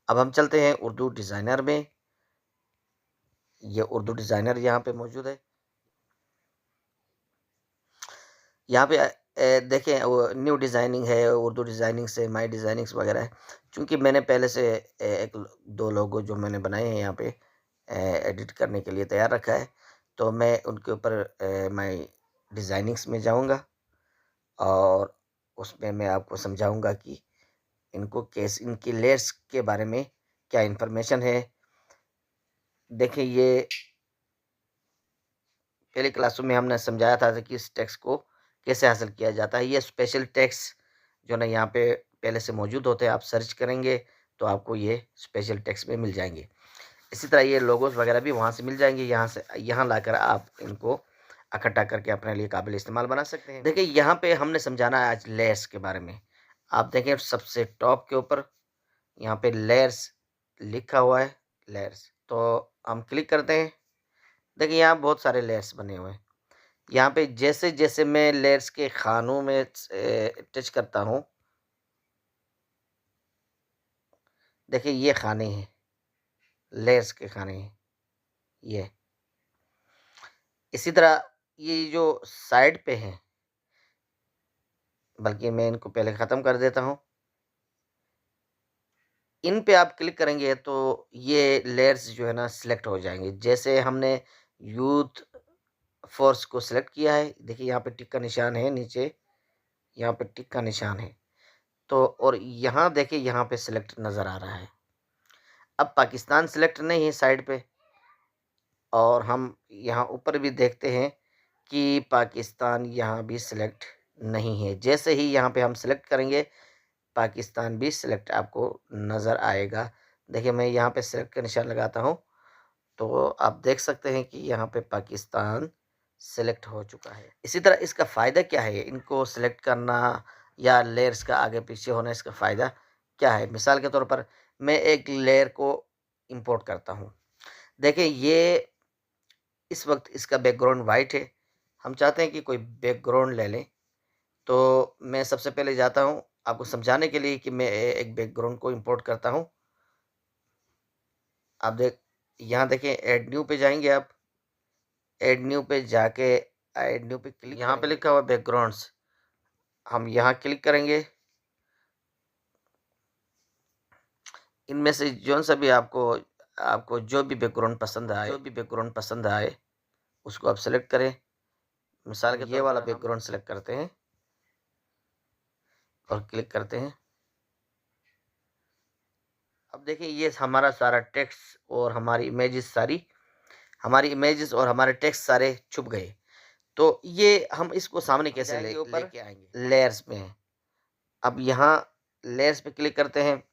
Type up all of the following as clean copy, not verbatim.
अब हम चलते हैं उर्दू डिज़ाइनर में। ये उर्दू डिज़ाइनर यहाँ पे मौजूद है। यहाँ पे देखें वो न्यू डिज़ाइनिंग है, उर्दू डिज़ाइनिंग से माई डिज़ाइनिंग्स वगैरह है। चूँकि मैंने पहले से एक 2 लोगो जो मैंने बनाए हैं यहाँ पे एडिट करने के लिए तैयार रखा है, तो मैं उनके ऊपर माई डिज़ाइनिंग्स में जाऊँगा और उसमें मैं आपको समझाऊँगा कि इनको कैसे, इनकी लेयर्स के बारे में क्या इन्फॉर्मेशन है। देखिए ये पहले क्लासों में हमने समझाया था कि इस टेक्स्ट को कैसे हासिल किया जाता है। ये स्पेशल टेक्स्ट जो ना यहाँ पे पहले से मौजूद होते हैं, आप सर्च करेंगे तो आपको ये स्पेशल टेक्स्ट में मिल जाएंगे। इसी तरह ये लोगोस वगैरह भी वहाँ से मिल जाएंगे, यहाँ लाकर आप इनको इकट्ठा करके अपने लिए काबिल इस्तेमाल बना सकते हैं। देखिए यहाँ पे हमने समझाना है आज लेयर्स के बारे में। आप देखें सबसे टॉप के ऊपर यहाँ पे लेयर्स लिखा हुआ है, लेयर्स, तो हम क्लिक करते हैं। देखिए यहाँ बहुत सारे लेयर्स बने हुए हैं। यहाँ पे जैसे-जैसे मैं लेयर्स के खानों में टच करता हूँ, देखिए ये खाने हैं, लेयर्स के खाने हैं ये। इसी तरह ये जो साइड पे हैं, बल्कि मैं इनको पहले ख़त्म कर देता हूँ। इन पे आप क्लिक करेंगे तो ये लेयर्स जो है ना सिलेक्ट हो जाएँगे। जैसे हमने यूथ फ़ोर्स को सिलेक्ट किया है, देखिए यहाँ पे टिक का निशान है नीचे, यहाँ पे टिक का निशान है। तो और यहाँ देखिए यहाँ पे सिलेक्ट नज़र आ रहा है। अब पाकिस्तान सिलेक्ट नहीं है साइड पे, और हम यहाँ ऊपर भी देखते हैं कि पाकिस्तान यहाँ भी सिलेक्ट नहीं है। जैसे ही यहाँ पे हम सिलेक्ट करेंगे, पाकिस्तान भी सिलेक्ट आपको नज़र आएगा। देखिए मैं यहाँ पे सिलेक्ट का निशान लगाता हूँ, तो आप देख सकते हैं कि यहाँ पे पाकिस्तान सिलेक्ट हो चुका है। इसी तरह इसका फ़ायदा क्या है, इनको सिलेक्ट करना या लेयर्स का आगे पीछे होना, इसका फ़ायदा क्या है? मिसाल के तौर पर मैं एक लेयर को इंपोर्ट करता हूँ। देखिए ये इस वक्त इसका बैकग्राउंड वाइट है, हम चाहते हैं कि कोई बैकग्राउंड ले लें। तो मैं सबसे पहले जाता हूँ आपको समझाने के लिए कि मैं एक बैकग्राउंड को इंपोर्ट करता हूँ। आप यहाँ देखें ऐड न्यू पे जाएंगे आप, ऐड न्यू पे जाके ऐड न्यू पे क्लिक, यहाँ पे लिखा हुआ बैकग्राउंड्स, हम यहाँ क्लिक करेंगे। इनमें से जौन सा भी आपको आपको जो भी बैकग्राउंड पसंद आए उसको आप सेलेक्ट करें। मिसाल के ये वाला बैकग्राउंड सेलेक्ट करते हैं और क्लिक करते हैं। अब देखिए ये हमारा सारा टेक्स्ट और हमारी इमेजेस और हमारे टेक्स्ट सारे छुप गए। तो ये हम इसको सामने कैसे लेके आएंगे? लेयर्स में है। अब यहाँ लेयर्स पे क्लिक करते हैं।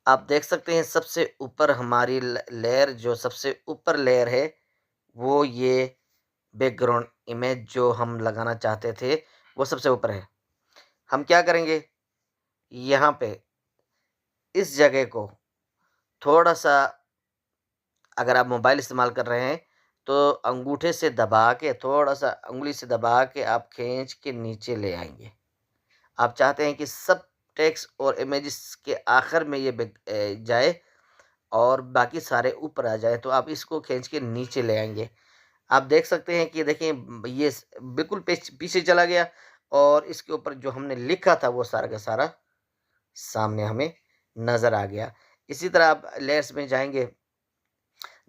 आप देख सकते हैं सबसे ऊपर हमारी लेयर, जो सबसे ऊपर लेयर है वो ये बैकग्राउंड इमेज जो हम लगाना चाहते थे वो सबसे ऊपर है। हम क्या करेंगे, यहाँ पे इस जगह को थोड़ा सा, अगर आप मोबाइल इस्तेमाल कर रहे हैं तो अंगूठे से दबा के, थोड़ा सा उंगली से दबा के आप खींच के नीचे ले आएंगे। आप चाहते हैं कि सब टेक्स्ट और इमेजेस के आखिर में ये जाए और बाकी सारे ऊपर आ जाए, तो आप इसको खींच के नीचे ले आएंगे। आप देख सकते हैं कि देखें ये बिल्कुल पीछे चला गया और इसके ऊपर जो हमने लिखा था वो सारा का सारा सामने हमें नज़र आ गया। इसी तरह आप लेयर्स में जाएंगे,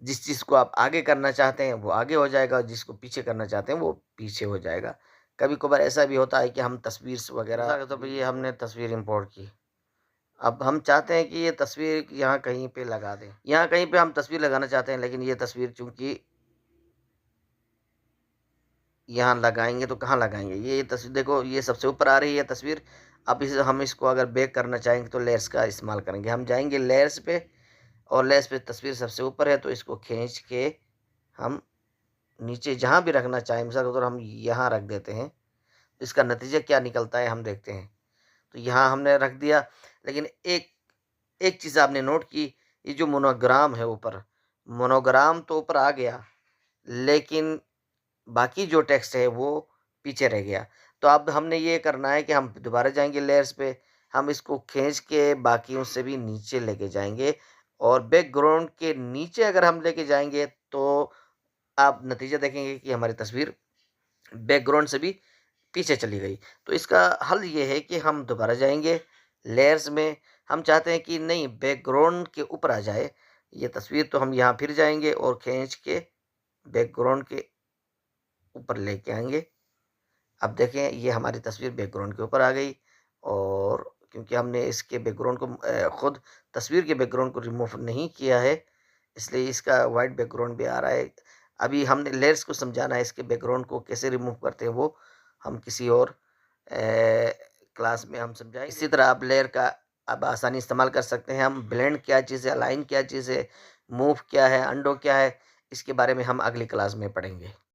जिस चीज़ को आप आगे करना चाहते हैं वो आगे हो जाएगा और जिसको पीछे करना चाहते हैं वो पीछे हो जाएगा। कभी कभार ऐसा भी होता है कि हम तस्वीर वगैरह, तो ये हमने तस्वीर इंपोर्ट की, अब हम चाहते हैं कि ये तस्वीर यहाँ कहीं पे लगा दें, यहाँ कहीं पे हम तस्वीर लगाना चाहते हैं, लेकिन ये तस्वीर चूंकि यहाँ लगाएंगे तो कहाँ लगाएंगे, ये तस्वीर देखो ये सबसे ऊपर आ रही है तस्वीर। अब हम इसको अगर बैक करना चाहेंगे तो लेयर्स का इस्तेमाल करेंगे। हम जाएंगे लेयर्स पे और लेयर्स पे तस्वीर सबसे ऊपर है तो इसको खींच के हम नीचे जहाँ भी रखना चाहें, मिसाल के तौर हम यहाँ रख देते हैं, तो इसका नतीजा क्या निकलता है हम देखते हैं। तो यहाँ हमने रख दिया, लेकिन एक एक चीज़ आपने नोट की, ये जो मोनोग्राम है ऊपर, मोनोग्राम तो ऊपर आ गया लेकिन बाकी जो टेक्स्ट है वो पीछे रह गया। तो अब हमने ये करना है कि हम दोबारा जाएंगे लेयर्स पे, हम इसको खींच के बाकियों से भी नीचे लेके जाएंगे, और बैकग्राउंड के नीचे अगर हम लेके जाएंगे तो आप नतीजा देखेंगे कि हमारी तस्वीर बैकग्राउंड से भी पीछे चली गई। तो इसका हल ये है कि हम दोबारा जाएंगे लेयर्स में, हम चाहते हैं कि नहीं बैकग्राउंड के ऊपर आ जाए ये तस्वीर, तो हम यहाँ फिर जाएंगे और खींच के बैकग्राउंड के ऊपर लेके आएंगे। अब देखें ये हमारी तस्वीर बैकग्राउंड के ऊपर आ गई, और क्योंकि हमने इसके बैकग्राउंड को खुद तस्वीर के बैकग्राउंड को रिमूव नहीं किया है, इसलिए इसका वाइट बैकग्राउंड भी आ रहा है। अभी हमने लेयर्स को समझाना है, इसके बैकग्राउंड को कैसे रिमूव करते हैं वो हम किसी और क्लास में हम समझाएंगे। इसी तरह आप लेयर का अब आसानी इस्तेमाल कर सकते हैं। हम ब्लेंड क्या चीज़ है, अलाइन क्या चीज़ है, मूव क्या है, अंडो क्या है, इसके बारे में हम अगली क्लास में पढ़ेंगे।